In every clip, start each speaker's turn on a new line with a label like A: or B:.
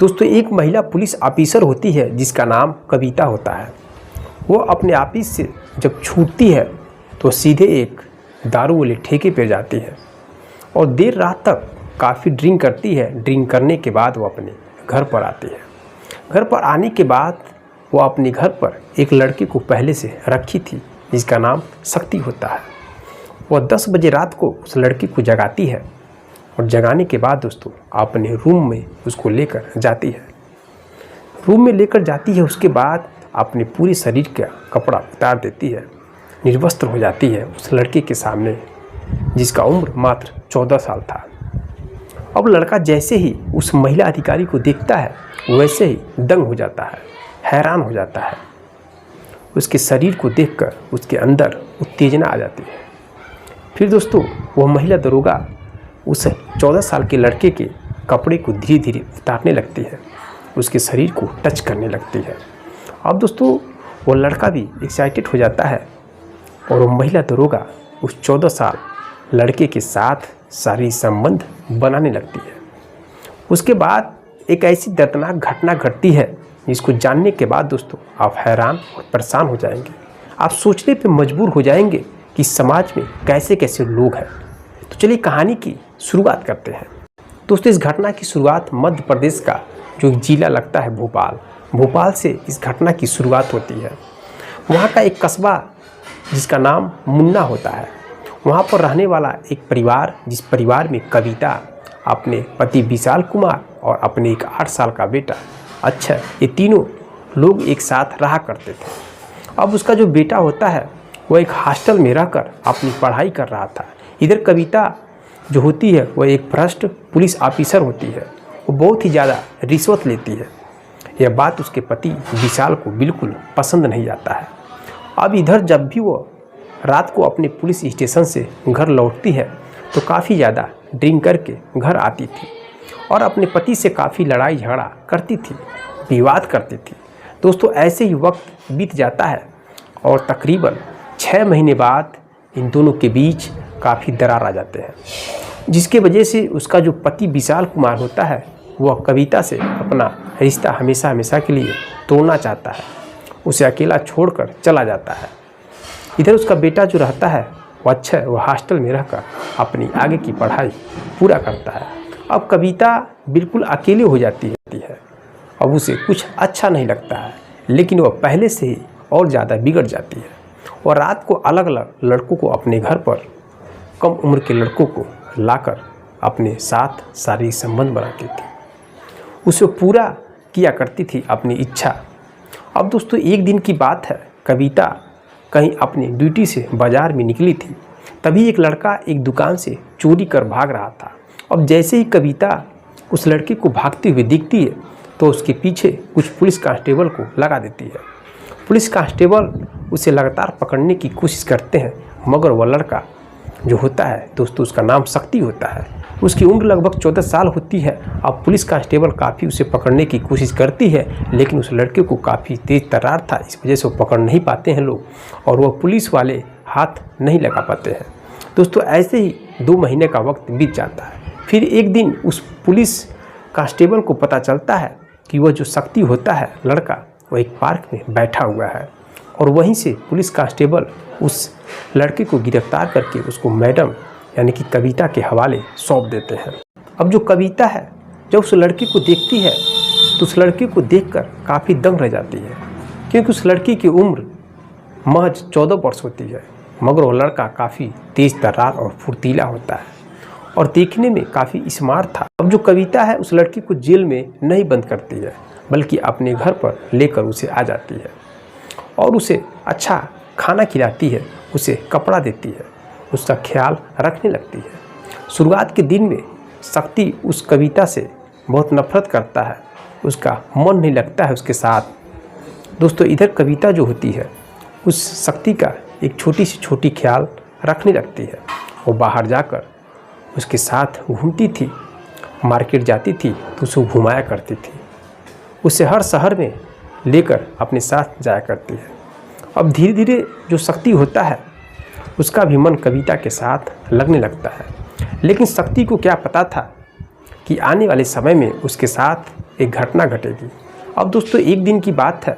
A: दोस्तों एक महिला पुलिस ऑफिसर होती है जिसका नाम कविता होता है। वो अपने ऑफिस से जब छूटती है तो सीधे एक दारू वाले ठेके पे जाती है और देर रात तक काफ़ी ड्रिंक करती है। ड्रिंक करने के बाद वो अपने घर पर आती है। घर पर आने के बाद वो अपने घर पर एक लड़के को पहले से रखी थी जिसका नाम शक्ति होता है। वह 10 बजे रात को उस लड़की को जगाती है और जगाने के बाद दोस्तों अपने रूम में उसको लेकर जाती है। रूम में लेकर जाती है, उसके बाद अपने पूरे शरीर का कपड़ा उतार देती है, निर्वस्त्र हो जाती है उस लड़के के सामने जिसका उम्र मात्र 14 साल था। अब लड़का जैसे ही उस महिला अधिकारी को देखता है वैसे ही दंग हो जाता है, हैरान हो जाता है। उसके शरीर को देखकर उसके अंदर उत्तेजना आ जाती है। फिर दोस्तों वह महिला दरोगा उस 14 साल के लड़के के कपड़े को धीरे धीरे उतारने लगती है, उसके शरीर को टच करने लगती है। अब दोस्तों वो लड़का भी एक्साइटेड हो जाता है और वो महिला दरोगा उस 14 साल लड़के के साथ शारीरिक संबंध बनाने लगती है। उसके बाद एक ऐसी दर्दनाक घटना घटती है जिसको जानने के बाद दोस्तों आप हैरान और परेशान हो जाएंगे। आप सोचने पे मजबूर हो जाएंगे कि समाज में कैसे कैसे लोग हैं। तो चलिए कहानी की शुरुआत करते हैं। दोस्तों इस घटना की शुरुआत मध्य प्रदेश का जो जिला लगता है भोपाल से इस घटना की शुरुआत होती है। वहाँ का एक कस्बा जिसका नाम मुन्ना होता है, वहाँ पर रहने वाला एक परिवार, जिस परिवार में कविता अपने पति विशाल कुमार और अपने एक 8 साल का बेटा अक्षय, ये तीनों लोग एक साथ रहा करते थे। अब उसका जो बेटा होता है वो एक हॉस्टल में रहकर अपनी पढ़ाई कर रहा था। इधर कविता जो होती है वह एक भ्रष्ट पुलिस ऑफिसर होती है, वो बहुत ही ज़्यादा रिश्वत लेती है। यह बात उसके पति विशाल को बिल्कुल पसंद नहीं आता है। अब इधर जब भी वो रात को अपने पुलिस स्टेशन से घर लौटती है तो काफ़ी ज़्यादा ड्रिंक करके घर आती थी और अपने पति से काफ़ी लड़ाई झगड़ा करती थी, विवाद करती थी। दोस्तों ऐसे ही वक्त बीत जाता है और तकरीबन 6 महीने बाद इन दोनों के बीच काफ़ी दरार आ जाते हैं, जिसके वजह से उसका जो पति विशाल कुमार होता है वह कविता से अपना रिश्ता हमेशा हमेशा के लिए तोड़ना चाहता है, उसे अकेला छोड़कर चला जाता है। इधर उसका बेटा जो रहता है वह अक्षय, वह हॉस्टल में रहकर अपनी आगे की पढ़ाई पूरा करता है। अब कविता बिल्कुल अकेली हो जाती है। अब उसे कुछ अच्छा नहीं लगता है, लेकिन वह पहले से ही और ज़्यादा बिगड़ जाती है और रात को अलग अलग लड़कों को अपने घर पर, कम उम्र के लड़कों को लाकर अपने साथ शारीरिक संबंध बनाती थी, उसे पूरा किया करती थी अपनी इच्छा। अब दोस्तों एक दिन की बात है, कविता कहीं अपनी ड्यूटी से बाज़ार में निकली थी, तभी एक लड़का एक दुकान से चोरी कर भाग रहा था। अब जैसे ही कविता उस लड़के को भागते हुए दिखती है तो उसके पीछे कुछ पुलिस कांस्टेबल को लगा देती है। पुलिस कांस्टेबल उसे लगातार पकड़ने की कोशिश करते हैं, मगर वह लड़का जो होता है दोस्तों उसका नाम शक्ति होता है, उसकी उम्र लगभग 14 साल होती है। अब पुलिस कांस्टेबल काफ़ी उसे पकड़ने की कोशिश करती है, लेकिन उस लड़के को काफ़ी तेज़ तर्रार था, इस वजह से वो पकड़ नहीं पाते हैं लोग और वह पुलिस वाले हाथ नहीं लगा पाते हैं। दोस्तों ऐसे ही 2 महीने का वक्त बीत जाता है। फिर एक दिन उस पुलिस कांस्टेबल को पता चलता है कि वह जो शक्ति होता है लड़का, वह एक पार्क में बैठा हुआ है और वहीं से पुलिस कांस्टेबल उस लड़के को गिरफ्तार करके उसको मैडम यानी कि कविता के हवाले सौंप देते हैं। अब जो कविता है जब उस लड़के को देखती है तो उस लड़के को देखकर काफ़ी दंग रह जाती है, क्योंकि उस लड़की की उम्र महज 14 वर्ष होती है, मगर वो लड़का काफ़ी तेज़ तर्रार और फुर्तीला होता है और देखने में काफ़ी स्मार्ट था। अब जो कविता है उस लड़की को जेल में नहीं बंद करती है, बल्कि अपने घर पर लेकर उसे आ जाती है और उसे अच्छा खाना खिलाती है, उसे कपड़ा देती है, उसका ख्याल रखने लगती है। शुरुआत के दिन में शक्ति उस कविता से बहुत नफरत करता है, उसका मन नहीं लगता है उसके साथ। दोस्तों इधर कविता जो होती है उस शक्ति का एक छोटी से छोटी ख्याल रखने लगती है। वो बाहर जाकर उसके साथ घूमती थी, मार्केट जाती थी तो उसे घुमाया करती थी, उसे हर शहर में लेकर अपने साथ जाया करती है। अब धीरे धीरे जो शक्ति होता है उसका भी मन कविता के साथ लगने लगता है, लेकिन शक्ति को क्या पता था कि कि आने वाले समय में उसके साथ एक घटना घटेगी। अब दोस्तों एक दिन की बात है,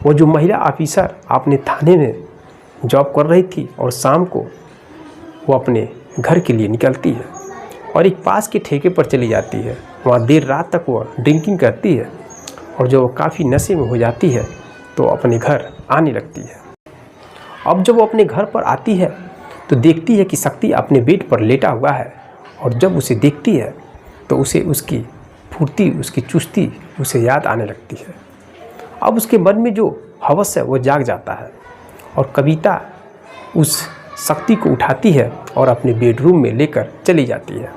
A: वो जो महिला ऑफिसर अपने थाने में जॉब कर रही थी और शाम को वो अपने घर के लिए निकलती है और एक पास के ठेके पर चली जाती है। वहाँ देर रात तक वो ड्रिंकिंग करती है और जब वो काफ़ी नशे में हो जाती है तो अपने घर आने लगती है। अब जब वो अपने घर पर आती है तो देखती है कि शक्ति अपने बेड पर लेटा हुआ है और जब उसे देखती है तो उसे उसकी फुर्ती, उसकी चुस्ती उसे याद आने लगती है। अब उसके मन में जो हवस है वो जाग जाता है और कविता उस शक्ति को उठाती है और अपने बेडरूम में लेकर चली जाती है।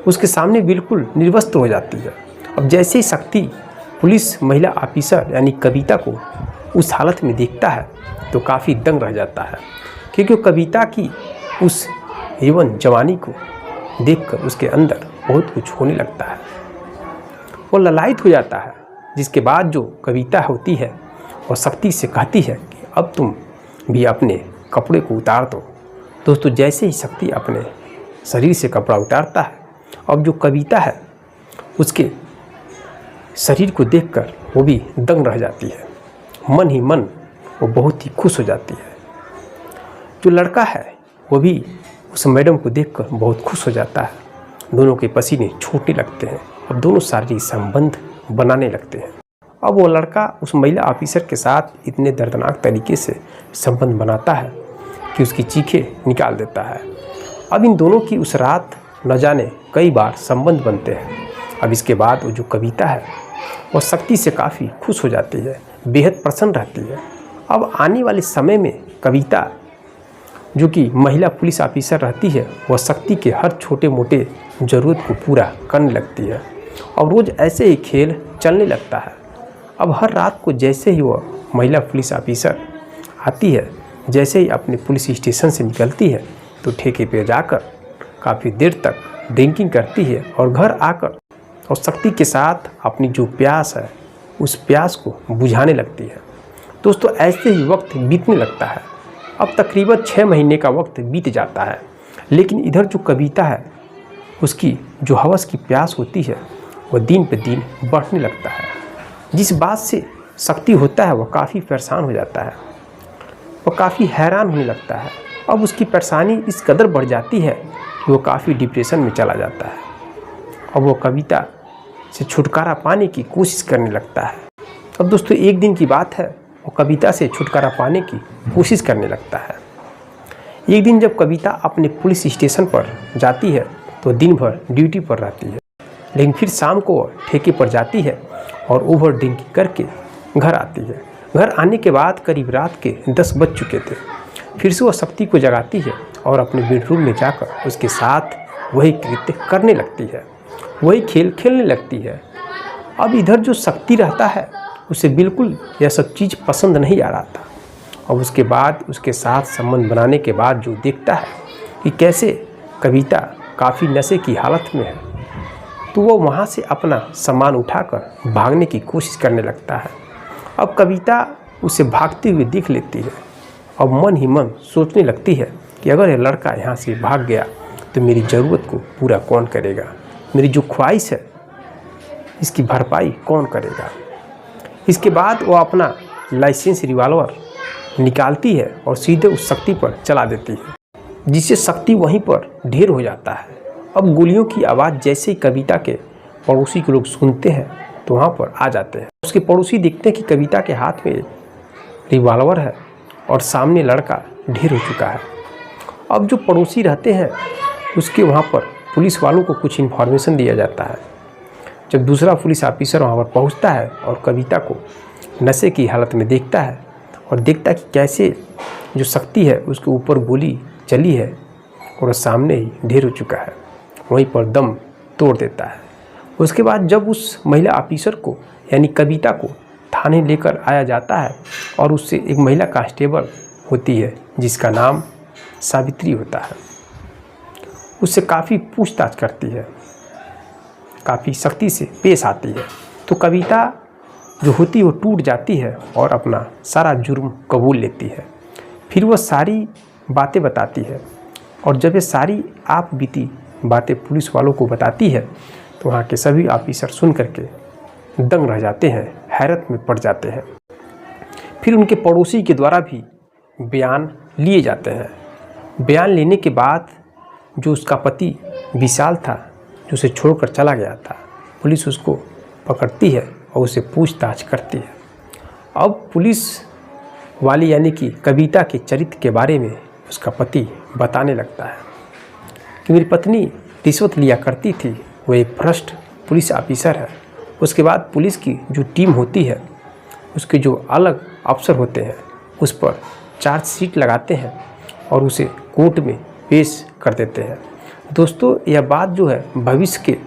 A: उसके सामने बिल्कुल निर्वस्त्र हो जाती है। अब जैसे ही शक्ति पुलिस महिला ऑफिसर यानी कविता को उस हालत में देखता है तो काफ़ी दंग रह जाता है, क्योंकि कविता की उस यौवन जवानी को देखकर उसके अंदर बहुत कुछ होने लगता है। वो ललायित हो जाता है, जिसके बाद जो कविता होती है और शक्ति से कहती है कि अब तुम भी अपने कपड़े को उतार दो। दोस्तों जैसे ही शक्ति अपने शरीर से कपड़ा उतारता है, अब जो कविता है उसके शरीर को देखकर वो भी दंग रह जाती है। मन ही मन वो बहुत ही खुश हो जाती है। जो लड़का है वो भी उस मैडम को देखकर बहुत खुश हो जाता है। दोनों के पसीने छूटने लगते हैं। अब दोनों शारीरिक संबंध बनाने लगते हैं। अब वो लड़का उस महिला ऑफिसर के साथ इतने दर्दनाक तरीके से संबंध बनाता है कि उसकी चीखें निकाल देता है। अब इन दोनों की उस रात न जाने कई बार संबंध बनते हैं। अब इसके बाद वो जो कविता है वो शक्ति से काफ़ी खुश हो जाती है, बेहद प्रसन्न रहती है। अब आने वाले समय में कविता जो कि महिला पुलिस ऑफिसर रहती है वह शक्ति के हर छोटे मोटे ज़रूरत को पूरा करने लगती है और रोज़ ऐसे ही खेल चलने लगता है। अब हर रात को जैसे ही वह महिला पुलिस ऑफिसर आती है, जैसे ही अपने पुलिस स्टेशन से निकलती है तो ठेके पे जाकर काफ़ी देर तक ड्रिंकिंग करती है और घर आकर और शक्ति के साथ अपनी जो प्यास है उस प्यास को बुझाने लगती है। दोस्तों ऐसे ही वक्त बीतने लगता है। अब तकरीबन 6 महीने का वक्त बीत जाता है, लेकिन इधर जो कविता है उसकी जो हवस की प्यास होती है वह दिन पे दिन बढ़ने लगता है। जिस बात से शक्ति होता है वह काफ़ी परेशान हो जाता है, वह काफ़ी हैरान होने लगता है। अब उसकी परेशानी इस कदर बढ़ जाती है कि वो काफ़ी डिप्रेशन में चला जाता है। अब वो कविता से छुटकारा पाने की कोशिश करने लगता है। अब दोस्तों एक दिन की बात है, वो कविता से छुटकारा पाने की कोशिश करने लगता है। एक दिन जब कविता अपने पुलिस स्टेशन पर जाती है तो दिन भर ड्यूटी पर रहती है, लेकिन फिर शाम को ठेके पर जाती है और ओवर ड्रिंकिंग करके घर आती है। घर आने के बाद करीब रात के 10 बज चुके थे। फिर से वह शक्ति को जगाती है और अपने बेडरूम में जाकर उसके साथ वही कृत्य करने लगती है, वही खेल खेलने लगती है। अब इधर जो शक्ति रहता है उसे बिल्कुल यह सब चीज़ पसंद नहीं आ रहा था। और उसके बाद उसके साथ संबंध बनाने के बाद जो देखता है कि कैसे कविता काफ़ी नशे की हालत में है, तो वो वहाँ से अपना सामान उठाकर भागने की कोशिश करने लगता है। अब कविता उसे भागते हुए देख लेती है और मन ही मन सोचने लगती है कि अगर यह लड़का यहाँ से भाग गया तो मेरी ज़रूरत को पूरा कौन करेगा, मेरी जो ख्वाहिश है इसकी भरपाई कौन करेगा। इसके बाद वो अपना लाइसेंस रिवॉल्वर निकालती है और सीधे उस शक्ति पर चला देती है, जिससे शक्ति वहीं पर ढेर हो जाता है। अब गोलियों की आवाज़ जैसे ही कविता के पड़ोसी के लोग सुनते हैं तो वहाँ पर आ जाते हैं। उसके पड़ोसी देखते हैं कि कविता के हाथ में रिवॉल्वर है और सामने लड़का ढेर हो चुका है। अब जो पड़ोसी रहते हैं उसके वहाँ पर पुलिस वालों को कुछ इन्फॉर्मेशन दिया जाता है। जब दूसरा पुलिस ऑफिसर वहाँ पर पहुँचता है और कविता को नशे की हालत में देखता है और देखता है कि कैसे जो शक्ति है उसके ऊपर गोली चली है और सामने ही ढेर हो चुका है, वहीं पर दम तोड़ देता है। उसके बाद जब उस महिला ऑफिसर को यानी कविता को थाने लेकर आया जाता है और उससे एक महिला कांस्टेबल होती है जिसका नाम सावित्री होता है, उससे काफ़ी पूछताछ करती है, काफ़ी सख्ती से पेश आती है। तो कविता जो होती है वो टूट जाती है और अपना सारा जुर्म कबूल लेती है। फिर वह सारी बातें बताती है और जब ये सारी आप बीती बातें पुलिस वालों को बताती है तो वहाँ के सभी ऑफिसर सुन करके दंग रह जाते हैं, हैरत में पड़ जाते हैं। फिर उनके पड़ोसी के द्वारा भी बयान लिए जाते हैं। बयान लेने के बाद जो उसका पति विशाल था, जो उसे छोड़कर चला गया था, पुलिस उसको पकड़ती है और उसे पूछताछ करती है। अब पुलिस वाली यानी कि कविता के चरित्र के बारे में उसका पति बताने लगता है कि मेरी पत्नी रिश्वत लिया करती थी, वो एक भ्रष्ट पुलिस ऑफिसर है। उसके बाद पुलिस की जो टीम होती है, उसके जो अलग अफसर होते हैं, उस पर चार्जशीट लगाते हैं और उसे कोर्ट में पेश कर देते हैं। दोस्तों, यह बात जो है भविष्य के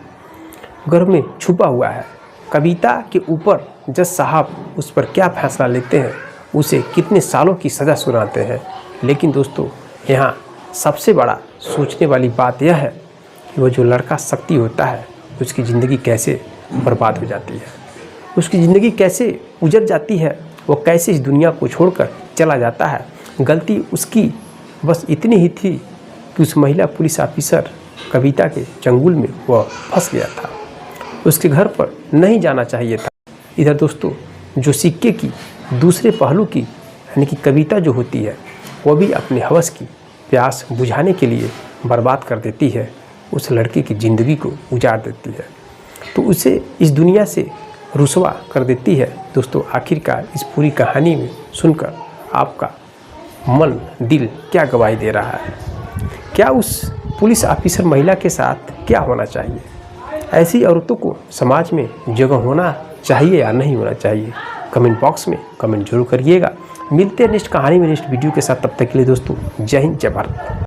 A: गर्भ में छुपा हुआ है। कविता के ऊपर जज साहब उस पर क्या फैसला लेते हैं, उसे कितने सालों की सज़ा सुनाते हैं। लेकिन दोस्तों, यहाँ सबसे बड़ा सोचने वाली बात यह है कि वो जो लड़का शक्ति होता है, उसकी ज़िंदगी कैसे बर्बाद हो जाती है, उसकी ज़िंदगी कैसे उजड़ जाती है, वो कैसे इस दुनिया को छोड़कर चला जाता है। गलती उसकी बस इतनी ही थी कि उस महिला पुलिस ऑफिसर कविता के चंगुल में वह फंस गया था, उसके घर पर नहीं जाना चाहिए था। इधर दोस्तों, जो सिक्के की दूसरे पहलू की यानी कि कविता जो होती है, वो भी अपने हवस की प्यास बुझाने के लिए बर्बाद कर देती है, उस लड़के की ज़िंदगी को उजाड़ देती है, तो उसे इस दुनिया से रुसवा कर देती है। दोस्तों, आखिरकार इस पूरी कहानी में सुनकर आपका मन दिल क्या गवाही दे रहा है? क्या उस पुलिस ऑफिसर महिला के साथ क्या होना चाहिए? ऐसी औरतों को समाज में जगह होना चाहिए या नहीं होना चाहिए? कमेंट बॉक्स में कमेंट जरूर करिएगा। मिलते हैं नेक्स्ट कहानी में, नेक्स्ट वीडियो के साथ। तब तक के लिए दोस्तों, जय हिंद, जय भारत।